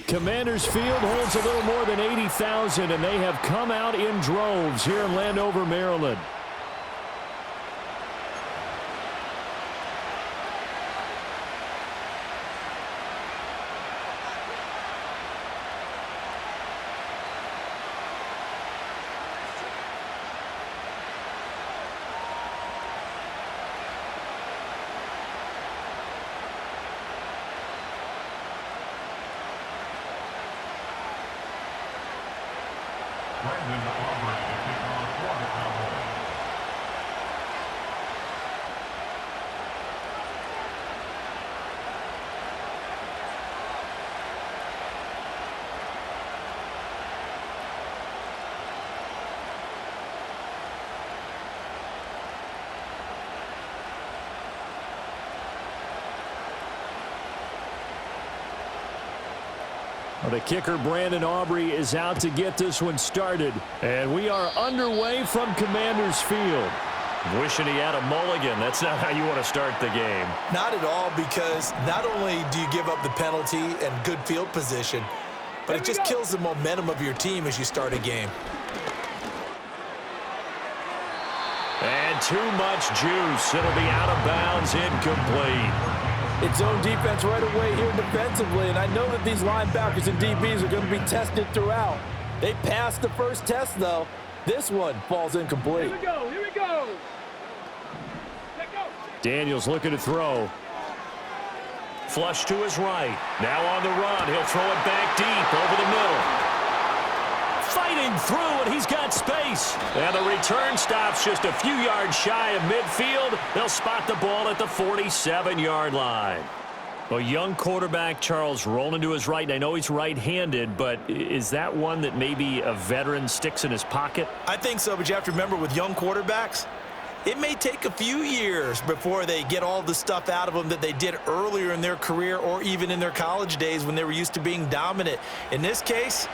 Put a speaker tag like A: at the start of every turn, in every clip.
A: Commanders Field holds a little more than 80,000, and they have come out in droves here in Landover, Maryland. The kicker, Brandon Aubrey, is out to get this one started. And we are underway from Commanders Field.
B: Wishing he had a mulligan. That's not how you want to start the game.
C: Not at all, because not only do you give up the penalty and good field position, but it just kills the momentum of your team as you start a game.
B: And too much juice. It'll be out of bounds, incomplete.
D: It's zone defense right away here defensively, and I know that these linebackers and DBs are going to be tested throughout. They passed the first test, though. This one falls incomplete.
E: Here we go, here we go.
A: Daniels looking to throw.
B: Flush to his right. Now on the run. He'll throw it back deep over the middle. Fighting through, and he's got space. And the return stops just a few yards shy of midfield. They'll spot the ball at the 47-yard line. A young quarterback, Charles, rolling to his right. And I know he's right-handed, but is that one that maybe a veteran sticks in his pocket?
C: I think so, but you have to remember with young quarterbacks, it may take a few years before they get all the stuff out of them that they did earlier in their career or even in their college days when they were used to being dominant. In this case,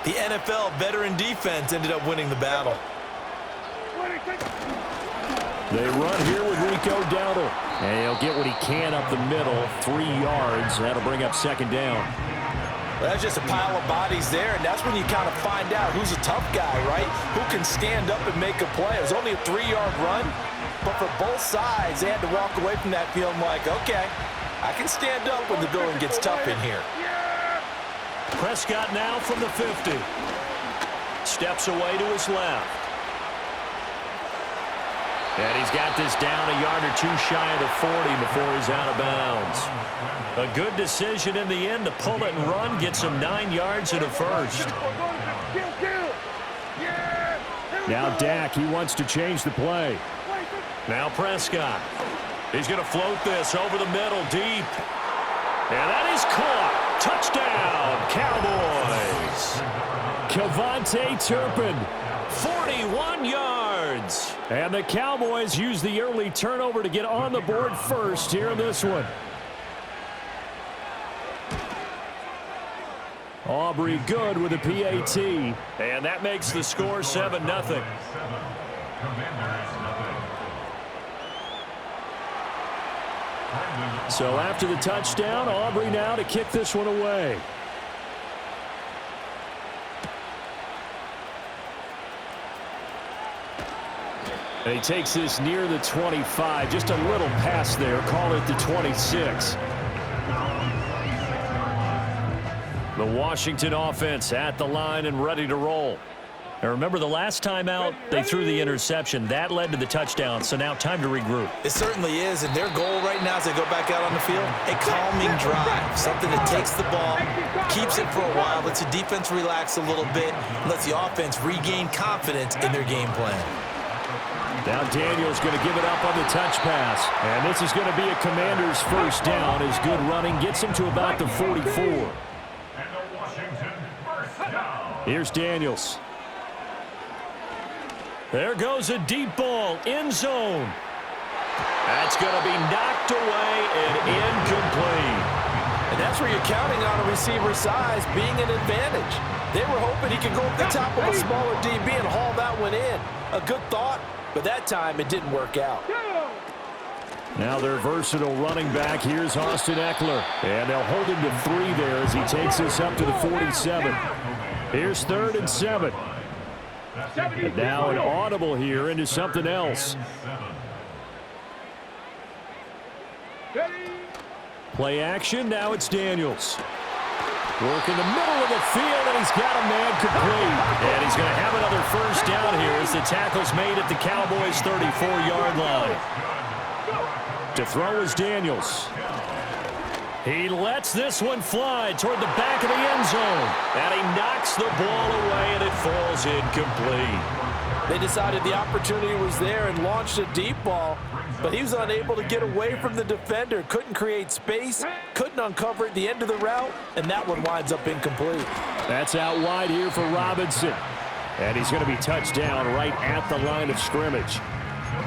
C: the NFL veteran defense ended up winning the battle.
A: They run here with Rico Dowdle. And he'll get what he can up the middle, 3 yards. That'll bring up second down.
D: Well, that's just a pile of bodies there, and that's when you kind of find out who's a tough guy, right? Who can stand up and make a play. It was only a 3-yard run, but for both sides, they had to walk away from that feeling like, okay, I can stand up when the going gets tough in here.
B: Prescott now from the 50. Steps away to his left. And he's got this down a yard or two shy of the 40 before he's out of bounds. A good decision in the end to pull it and run, get some 9 yards and a first.
A: Now Dak, he wants to change the play.
B: Now Prescott. He's going to float this over the middle deep. And that is caught. Touchdown, Cowboys.
A: Kevontae Turpin.
B: 41 yards.
A: And the Cowboys use the early turnover to get on the board first here in this one. Aubrey good with a PAT.
B: And that makes the score 7-0.
A: So after the touchdown, Aubrey now to kick this one away. And he takes this near the 25. Just a little pass there. Call it the 26. The Washington offense at the line and ready to roll. And remember, the last time out, they threw the interception. That led to the touchdown, so now time to regroup.
C: It certainly is, and their goal right now as they go back out on the field, a calming drive, something that takes the ball, keeps it for a while, lets the defense relax a little bit, lets the offense regain confidence in their game plan.
A: Now Daniels going to give it up on the touch pass. And this is going to be a Commander's first down as good running gets him to about the 44. Here's Daniels. There goes a deep ball, end zone.
B: That's going to be knocked away and incomplete.
D: And that's where you're counting on a receiver's size being an advantage. They were hoping he could go up the top of a smaller DB and haul that one in. A good thought, but that time it didn't work out.
B: Now their versatile running back, here's Austin Eckler. And they'll hold him to 3 there as he takes us up to the 47. Here's 3rd and 7. And now an audible here into something else. Play action, now it's Daniels. Work in the middle of the field, and he's got a man complete. And he's going to have another first down here as the tackle's made at the Cowboys' 34-yard line. To throw is Daniels. He lets this one fly toward the back of the end zone. And he knocks the ball away, and it falls incomplete.
D: They decided the opportunity was there and launched a deep ball, but he was unable to get away from the defender. Couldn't create space, couldn't uncover at the end of the route, and that one winds up incomplete.
B: That's out wide here for Robinson. And he's going to be touched down right at the line of scrimmage.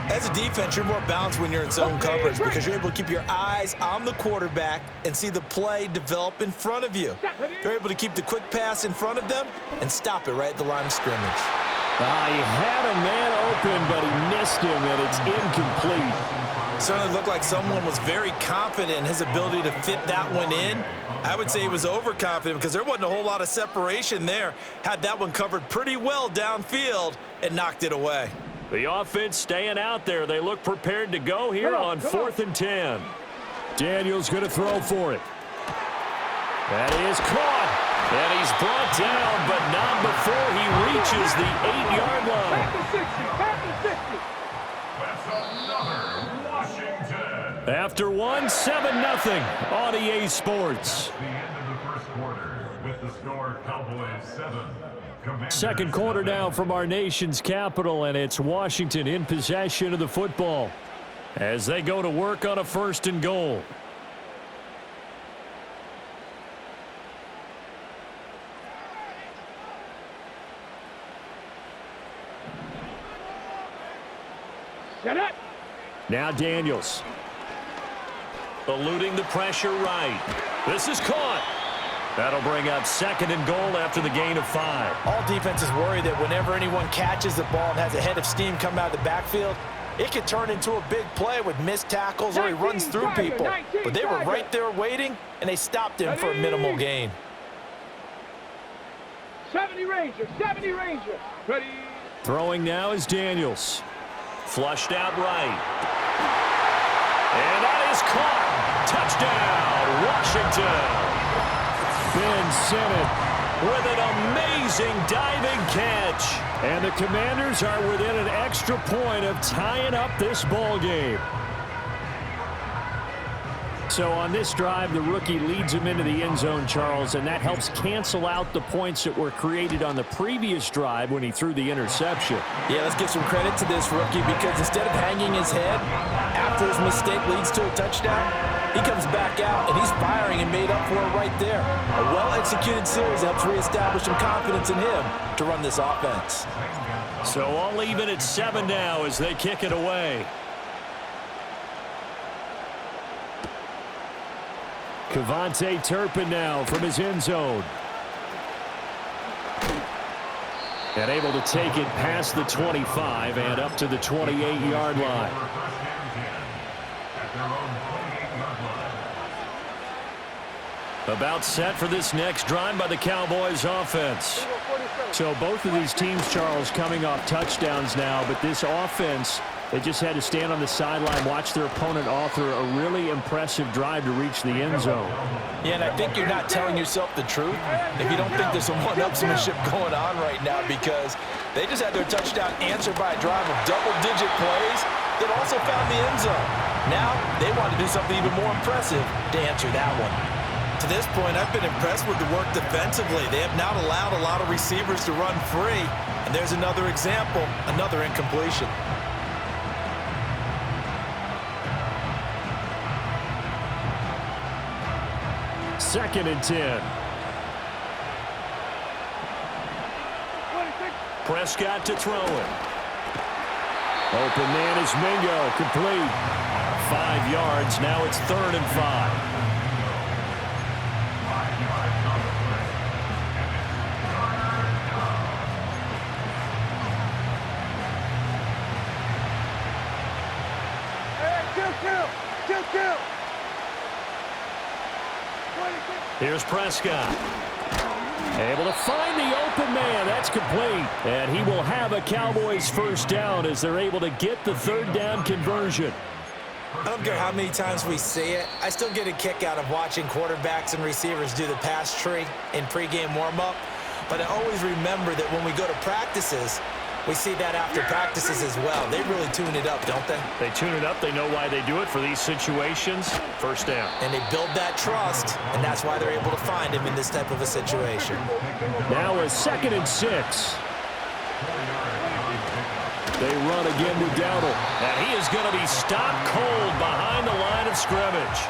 C: As a defense, you're more balanced when you're in zone coverage because you're able to keep your eyes on the quarterback and see the play develop in front of you. You're able to keep the quick pass in front of them and stop it right at the line of scrimmage.
B: He had a man open, but he missed him, and it's incomplete.
C: Certainly looked like someone was very confident in his ability to fit that one in. I would say he was overconfident because there wasn't a whole lot of separation there. Had that one covered pretty well downfield and knocked it away.
B: The offense staying out there. They look prepared to go here on 4th and 10. Daniels going to throw for it. That is caught. And he's brought down, but not before he reaches the 8-yard line. After one, 7-0 on EA Sports.
E: The end of the first quarter with the score Cowboys 7.
B: Second quarter now from our nation's capital, and it's Washington in possession of the football as they go to work on a 1st and goal. Now Daniels.
A: Eluding the pressure right. This is caught. That'll bring up 2nd and goal after the gain of 5.
D: All defenses worry that whenever anyone catches the ball and has a head of steam come out of the backfield, it could turn into a big play with missed tackles or he runs through people. But they were right there waiting, and they stopped him for a minimal gain.
F: 70 Ranger, 70 Ranger. Ready.
B: Throwing now is Daniels.
A: Flushed out right. And that is caught. Touchdown, Washington.
B: Ben Sinnott
A: with an amazing diving catch.
B: And the Commanders are within an extra point of tying up this ball game. So on this drive, the rookie leads him into the end zone, Charles, and that helps cancel out the points that were created on the previous drive when he threw the interception.
D: Yeah, let's give some credit to this rookie because instead of hanging his head after his mistake leads to a touchdown, he comes back out and he's firing and made up for it right there. A well-executed series helps reestablish some confidence in him to run this offense.
A: So all even at 7 now as they kick it away.
B: Kevontae Turpin now from his end zone. And able to take it past the 25 and up to the 28-yard line.
A: About set for this next drive by the Cowboys offense.
B: So both of these teams, Charles, coming off touchdowns now, but this offense, they just had to stand on the sideline, watch their opponent author a really impressive drive to reach the end zone.
D: Yeah, and I think you're not telling yourself the truth if you don't think there's some one-upsmanship going on right now because they just had their touchdown answered by a drive of double-digit plays that also found the end zone. Now they want to do something even more impressive to answer that one.
C: To this point, I've been impressed with the work defensively. They have not allowed a lot of receivers to run free. And there's another example, another incompletion.
B: Second and 10.
A: Prescott to throw it.
B: Open man is Mingo, complete.
A: 5 yards, now it's 3rd and 5.
F: Kill.
A: Here's Prescott. Able to find the open man. That's complete. And he will have a Cowboys first down as they're able to get the third down conversion.
C: I don't care how many times we see it. I still get a kick out of watching quarterbacks and receivers do the pass tree in pregame warm-up. But I always remember that when we go to practices, we see that after practices as well. They really tune it up, don't they?
A: They tune it up. They know why they do it for these situations. First down.
C: And they build that trust, and that's why they're able to find him in this type of a situation.
A: Now a 2nd and 6. They run again with Dowdle. And he is going to be stopped cold behind the line of scrimmage.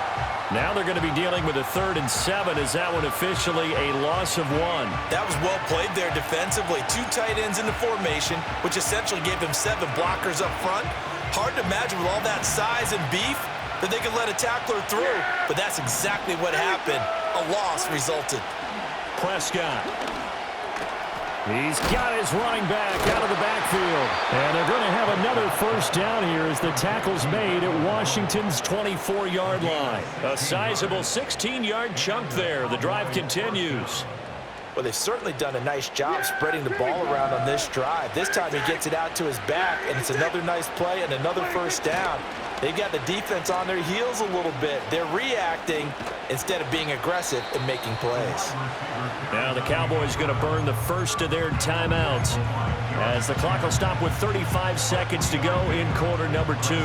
A: Now they're going to be dealing with a 3rd and 7. Is that one officially a loss of 1?
C: That was well played there defensively. 2 tight ends in the formation, which essentially gave him 7 blockers up front. Hard to imagine with all that size and beef that they could let a tackler through. But that's exactly what happened. A loss resulted.
A: Prescott. He's got his running back out of the backfield. And they're going to have another first down here as the tackle's made at Washington's 24-yard line. A sizable 16-yard chunk there. The drive continues.
D: Well, they've certainly done a nice job spreading the ball around on this drive. This time he gets it out to his back, and it's another nice play and another first down. They've got the defense on their heels a little bit. They're reacting instead of being aggressive and making plays.
A: Now the Cowboys going to burn the first of their timeouts as the clock will stop with 35 seconds to go in quarter number 2.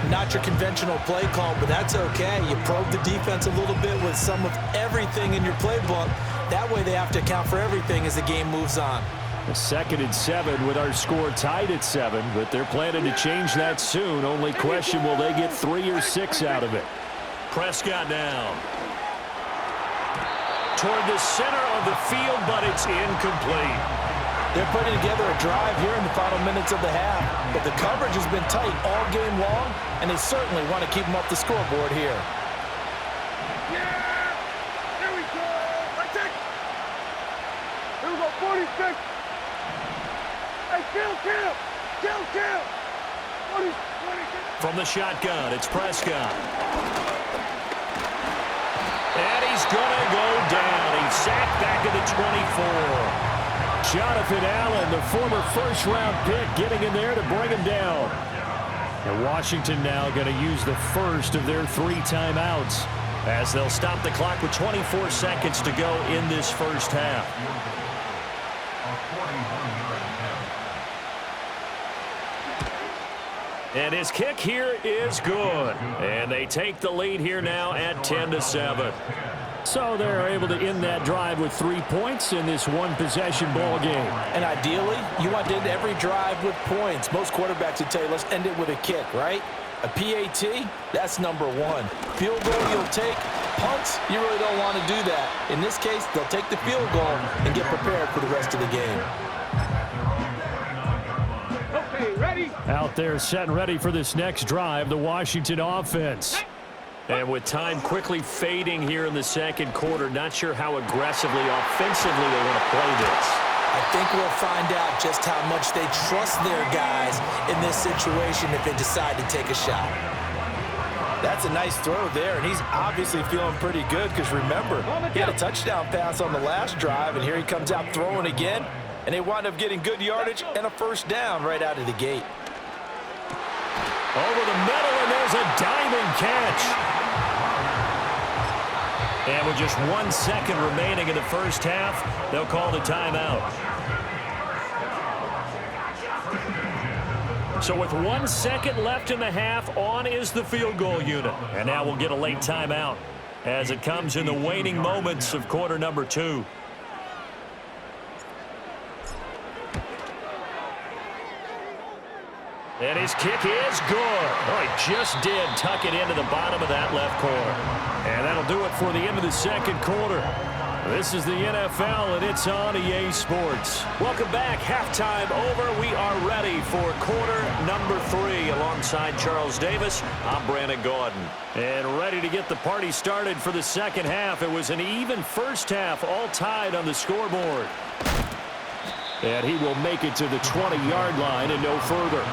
C: Not your conventional play call, but that's okay. You probe the defense a little bit with some of everything in your playbook. That way they have to account for everything as the game moves on.
A: A 2nd and 7 with our score tied at 7, but they're planning to change that soon. Only question, will they get 3 or 6 out of it? Prescott now. Toward the center of the field, but it's incomplete.
D: They're putting together a drive here in the final minutes of the half, but the coverage has been tight all game long, and they certainly want to keep them up the scoreboard here.
F: Yeah! Here we go! That's it! Here we go, 46! Hey, kill! 46!
A: From the shotgun, it's Prescott. And he's going to go down. He's sacked back at the 24. Jonathan Allen, the former first-round pick, getting in there to bring him down. And Washington now going to use the first of their 3 timeouts as they'll stop the clock with 24 seconds to go in this first half. And his kick here is good. And they take the lead here now at 10-7. So they're able to end that drive with 3 points in this one-possession ball game.
D: And ideally, you want to end every drive with points. Most quarterbacks would tell you, let's end it with a kick, right? A PAT, that's number 1. Field goal you'll take. Punts, you really don't want to do that. In this case, they'll take the field goal and get prepared for the rest of the game.
F: Okay, ready?
A: Out there set and ready for this next drive, the Washington offense. And with time quickly fading here in the second quarter, not sure how aggressively, offensively they want to play this.
C: I think we'll find out just how much they trust their guys in this situation if they decide to take a shot.
D: That's a nice throw there, and he's obviously feeling pretty good because, remember, he had a touchdown pass on the last drive, and here he comes out throwing again, and they wind up getting good yardage and a first down right out of the gate.
A: Over the middle, and there's a diving catch. And with just 1 second remaining in the first half, they'll call the timeout. So with 1 second left in the half, on is the field goal unit. And now we'll get a late timeout as it comes in the waning moments of quarter number 2. And his kick is good. Oh, he just did tuck it into the bottom of that left corner. And that'll do it for the end of the second quarter. This is the NFL, and it's on EA Sports. Welcome back. Halftime over. We are ready for quarter number 3. Alongside Charles Davis, I'm Brandon Gordon. And ready to get the party started for the second half. It was an even first half, all tied on the scoreboard. And he will make it to the 20-yard line and no further.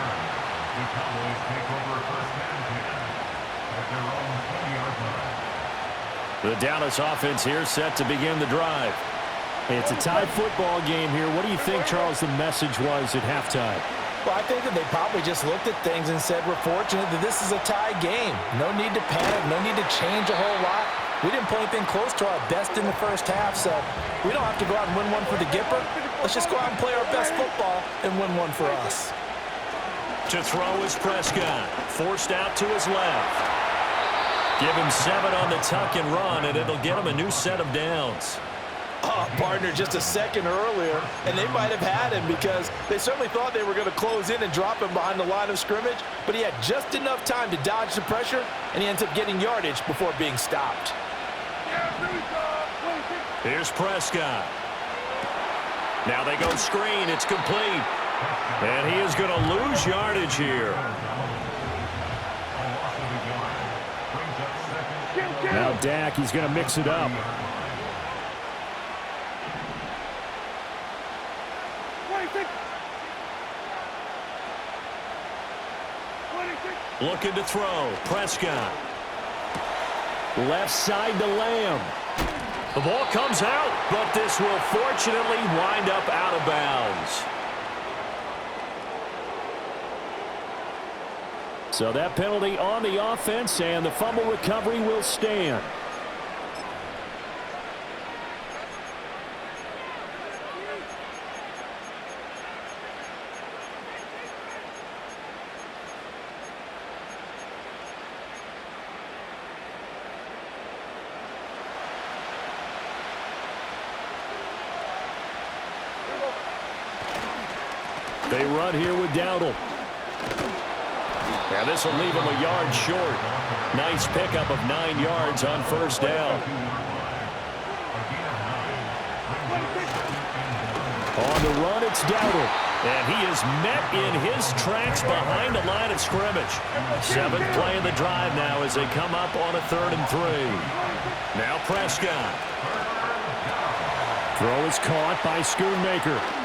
E: their own 20-yard line.
A: The Dallas offense here set to begin the drive.
B: It's a tie football game here. What do you think, Charles, the message was at halftime?
D: Well, I think that they probably just looked at things and said, we're fortunate that this is a tie game. No need to panic, no need to change a whole lot. We didn't play anything close to our best in the first half, so we don't have to go out and win one for the Gipper. Let's just go out and play our best football and win one for us.
B: To throw is Prescott, forced out to his left. Give him 7 on the tuck and run, and it'll get him a new set of downs.
D: Oh, partner, just a second earlier, and they might have had him because they certainly thought they were going to close in and drop him behind the line of scrimmage, but he had just enough time to dodge the pressure, and he ends up getting yardage before being stopped.
B: Here's Prescott. Now they go screen. It's complete. And he is going to lose yardage here.
A: Now Dak, he's going to mix it up.
B: Looking to throw. Prescott.
A: Left side to Lamb.
B: The ball comes out, but this will fortunately wind up out of bounds.
A: So that penalty on the offense, and the fumble recovery will stand. They run here with Dowdle. And this will leave him a yard short. Nice pickup of 9 yards on first down. On the run, it's Dowdle. And he is met in his tracks behind the line of scrimmage. 7th play of the drive now as they come up on a 3rd and 3. Now Prescott. Throw is caught by Schoonmaker.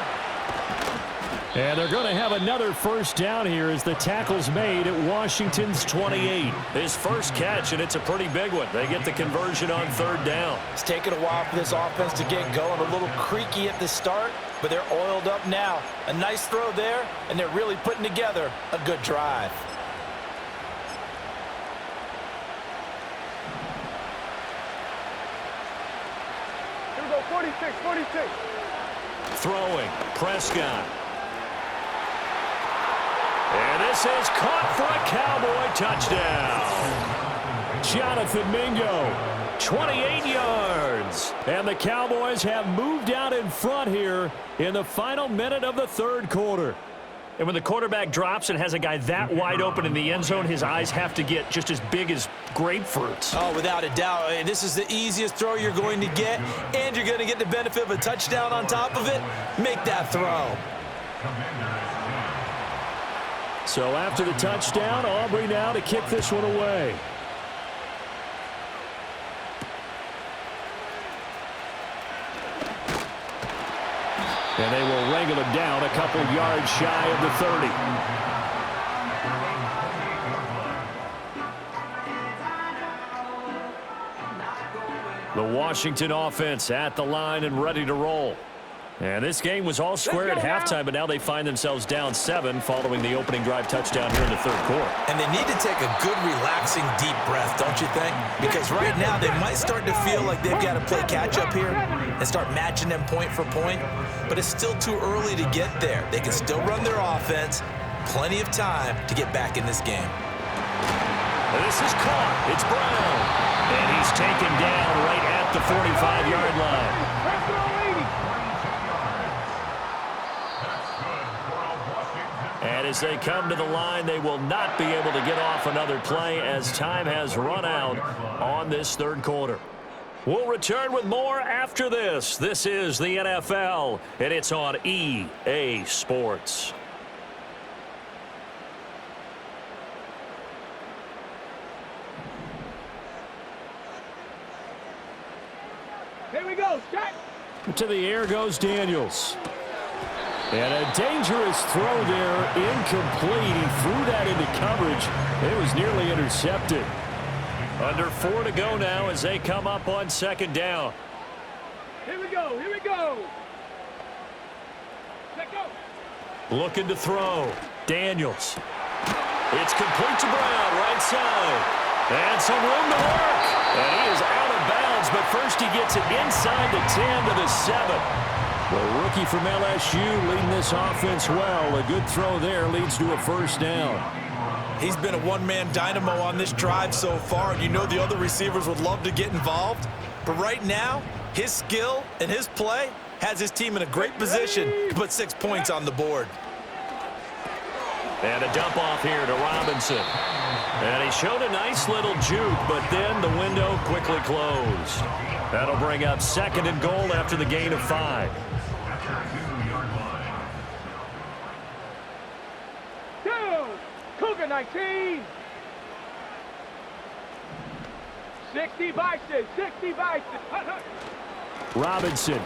A: And they're going to have another first down here as the tackle's made at Washington's 28.
B: His first catch, and it's a pretty big one. They get the conversion on 3rd down.
D: It's taken a while for this offense to get going. A little creaky at the start, but they're oiled up now. A nice throw there, and they're really putting together a good drive.
F: Here we go, 46, 46.
B: Throwing, Prescott. And this is caught for a Cowboy touchdown.
A: Jonathan Mingo, 28 yards. And the Cowboys have moved out in front here in the final minute of the 3rd quarter.
B: And when the quarterback drops and has a guy that wide open in the end zone, his eyes have to get just as big as grapefruits.
D: Oh, without a doubt. This is the easiest throw you're going to get, and you're going to get the benefit of a touchdown on top of it. Make that throw.
A: So after the touchdown, Aubrey now to kick this one away. And they will wrangle him down a couple yards shy of the 30. The Washington offense at the line and ready to roll. And this game was all square at halftime, but now they find themselves down 7 following the opening drive touchdown here in the 3rd quarter.
D: And they need to take a good, relaxing, deep breath, don't you think? Because right now they might start to feel like they've got to play catch-up here and start matching them point for point. But it's still too early to get there. They can still run their offense. Plenty of time to get back in this game.
B: And this is caught. It's Brown. And he's taken down right at the 45-yard line. And as they come to the line, they will not be able to get off another play as time has run out on this 3rd quarter. We'll return with more after this. This is the NFL, and it's on EA Sports.
F: Here we go, shot.
A: To the air goes Daniels. And a dangerous throw there, incomplete. He threw that into coverage. It was nearly intercepted. Under 4 to go now as they come up on second down.
F: Here we go, here we go. Let go.
A: Looking to throw. Daniels. It's complete to Brown, right side. And some room to work. And he is out of bounds, but first he gets it inside the 10 to the 7. The rookie from LSU leading this offense well. A good throw there leads to a first down.
C: He's been a one-man dynamo on this drive so far, and you know the other receivers would love to get involved. But right now, his skill and his play has his team in a great position to put 6 points on the board.
A: And a dump off here to Robinson. And he showed a nice little juke, but then the window quickly closed. That'll bring up second and goal after the gain of 5.
F: Cougar 19. 60 Bison, 60 Bison.
A: Robinson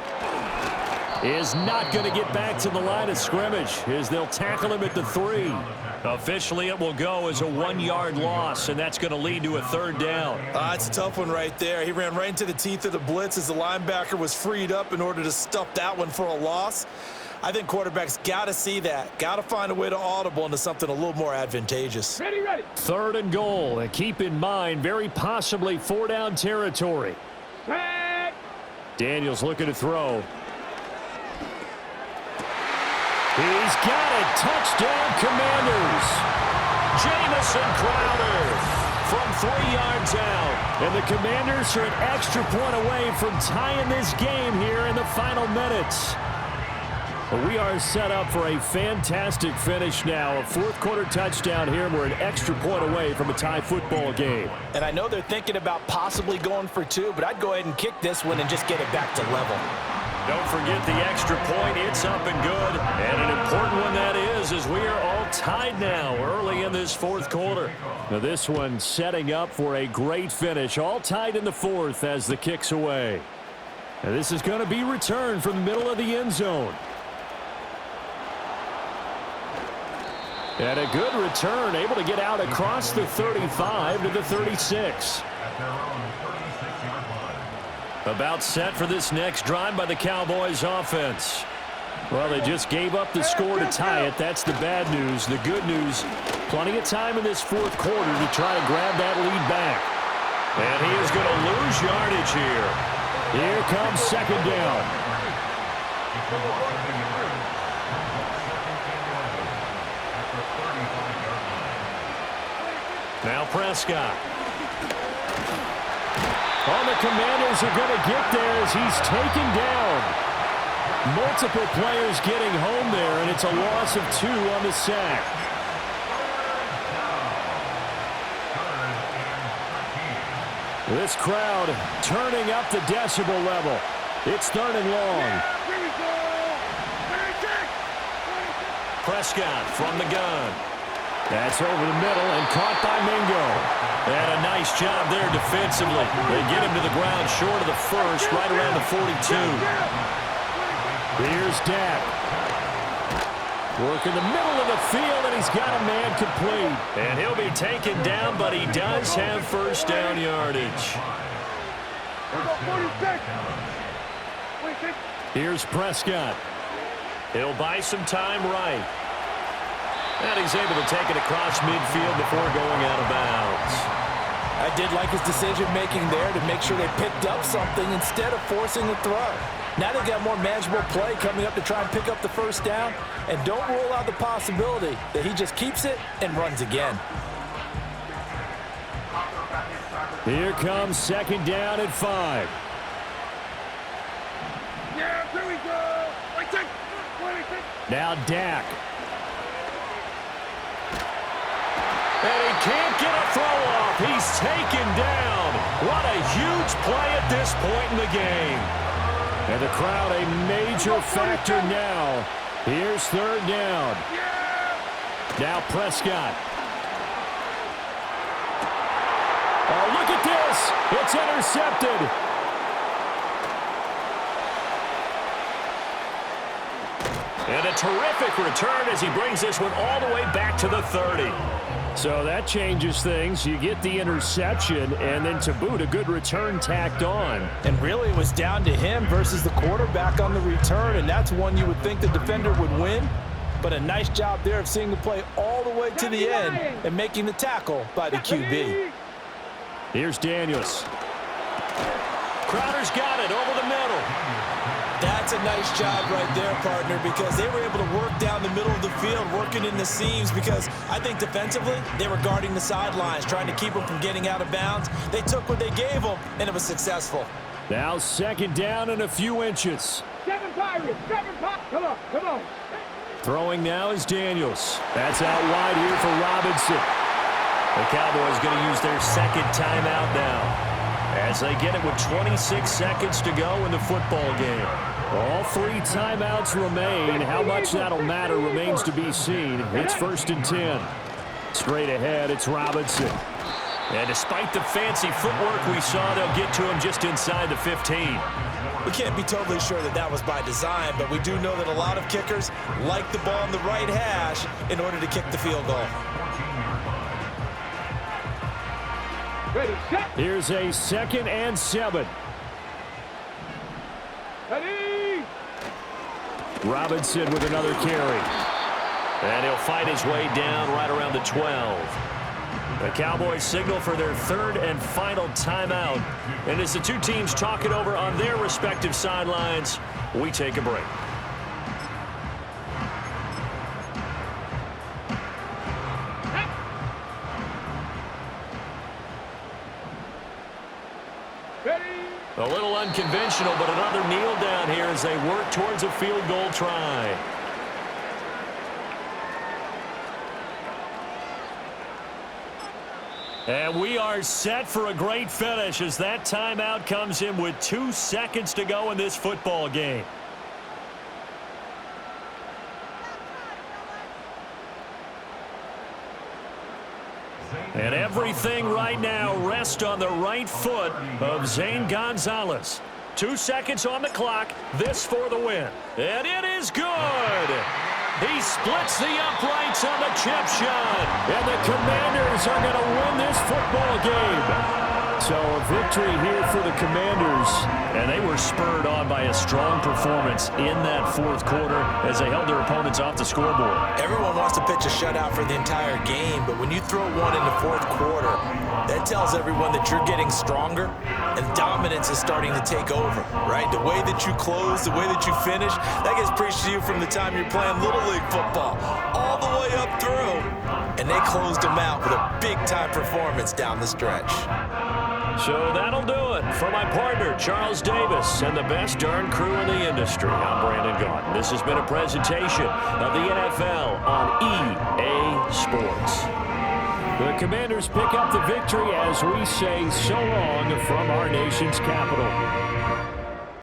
A: is not going to get back to the line of scrimmage as they'll tackle him at the 3. Officially, it will go as a 1-yard loss, and that's going to lead to a third down.
C: It's a tough one right there. He ran right into the teeth of the blitz as the linebacker was freed up in order to stuff that one for a loss. I think quarterbacks got to see that. Got to find a way to audible into something a little more advantageous.
F: Ready, ready.
A: Third and goal. And keep in mind, very possibly 4-down territory.
F: Set.
A: Daniels looking to throw. He's got it. Touchdown, Commanders. Jamison Crowder from 3 yards out. And the Commanders are an extra point away from tying this game here in the final minutes. We are set up for a fantastic finish now. A fourth-quarter touchdown here. We're an extra point away from a tie football game.
D: And I know they're thinking about possibly going for 2, but I'd go ahead and kick this one and just get it back to level.
A: Don't forget the extra point. It's up and good. And an important one that is, as we are all tied now early in this fourth quarter. Now this one setting up for a great finish. All tied in the fourth as the kick's away. And this is going to be returned from the middle of the end zone. And a good return, able to get out across the 35 to the 36. About set for this next drive by the Cowboys offense. Well, they just gave up the score to tie it. That's the bad news. The good news, plenty of time in this fourth quarter to try to grab that lead back. And he is going to lose yardage here. Here comes second down. Now Prescott. Oh, the Commanders are going to get there as he's taken down. Multiple players getting home there, and it's a loss of 2 on the sack. This crowd turning up the decibel level. It's third and long. Prescott from the gun. That's over the middle and caught by Mingo. And a nice job there defensively. They get him to the ground short of the first, right around the 42. Here's Dak. Work in the middle of the field, and he's got a man complete. And he'll be taken down, but he does have first down yardage. Here's Prescott. He'll buy some time right. And he's able to take it across midfield before going out of bounds.
D: I did like his decision-making there to make sure they picked up something instead of forcing the throw. Now they've got more manageable play coming up to try and pick up the first down. And don't rule out the possibility that he just keeps it and runs again.
A: Here comes second down at 5.
F: Yeah, here we go.
A: Now Dak. And he can't get a throw off. He's taken down. What a huge play at this point in the game. And the crowd a major factor now. Here's third down. Now Prescott. Oh, look at this. It's intercepted.
B: And a terrific return as he brings this one all the way back to the 30.
A: So that changes things. You get the interception, and then to boot, a good return tacked on.
D: And really, it was down to him versus the quarterback on the return, and that's one you would think the defender would win. But a nice job there of seeing the play all the way to the end and making the tackle by the QB.
A: Here's Daniels.
B: Crowder's got it over the middle.
C: That's a nice job right there, partner, because they were able to work down the middle of the field, working in the seams, because I think defensively, they were guarding the sidelines, trying to keep them from getting out of bounds. They took what they gave them, and it was successful.
A: Now second down and a few inches.
F: Seven Pirates. Come on, come on.
A: Throwing now is Daniels. That's out wide here for Robinson.
B: The Cowboys going to use their second timeout now, as they get it with 26 seconds to go in the football game.
A: All three timeouts remain. How much that'll matter remains to be seen. It's 1st and 10. Straight ahead, it's Robinson.
B: And despite the fancy footwork we saw, they'll get to him just inside the 15.
C: We can't be totally sure that that was by design, but we do know that a lot of kickers like the ball in the right hash in order to kick the field goal.
F: Ready, set.
A: Here's a 2nd and 7.
F: Ready.
A: Robinson with another carry.
B: And he'll fight his way down right around the 12. The Cowboys signal for their third and final timeout. And as the two teams talk it over on their respective sidelines, we take a break.
F: Ready.
B: A little unconventional, but another kneel down here as they work towards a field goal try.
A: And we are set for a great finish as that timeout comes in with 2 seconds to go in this football game. And everything right now rests on the right foot of Zane Gonzalez. 2 seconds on the clock. This for the win. And it is good. He splits the uprights on the chip shot. And the Commanders are going to win this football game. So a victory here for the Commanders.
B: And they were spurred on by a strong performance in that fourth quarter as they held their opponents off the scoreboard.
C: Everyone wants to pitch a shutout for the entire game, but when you throw one in the fourth quarter, that tells everyone that you're getting stronger and dominance is starting to take over, right? The way that you close, the way that you finish, that gets preached to you from the time you're playing Little League football all the way up through, and they closed them out with a big-time performance down the stretch.
B: So that'll do it for my partner, Charles Davis, and the best darn crew in the industry. I'm Brandon Gaudin. This has been a presentation of the NFL on EA Sports.
A: The Commanders pick up the victory as we say so long from our nation's capital.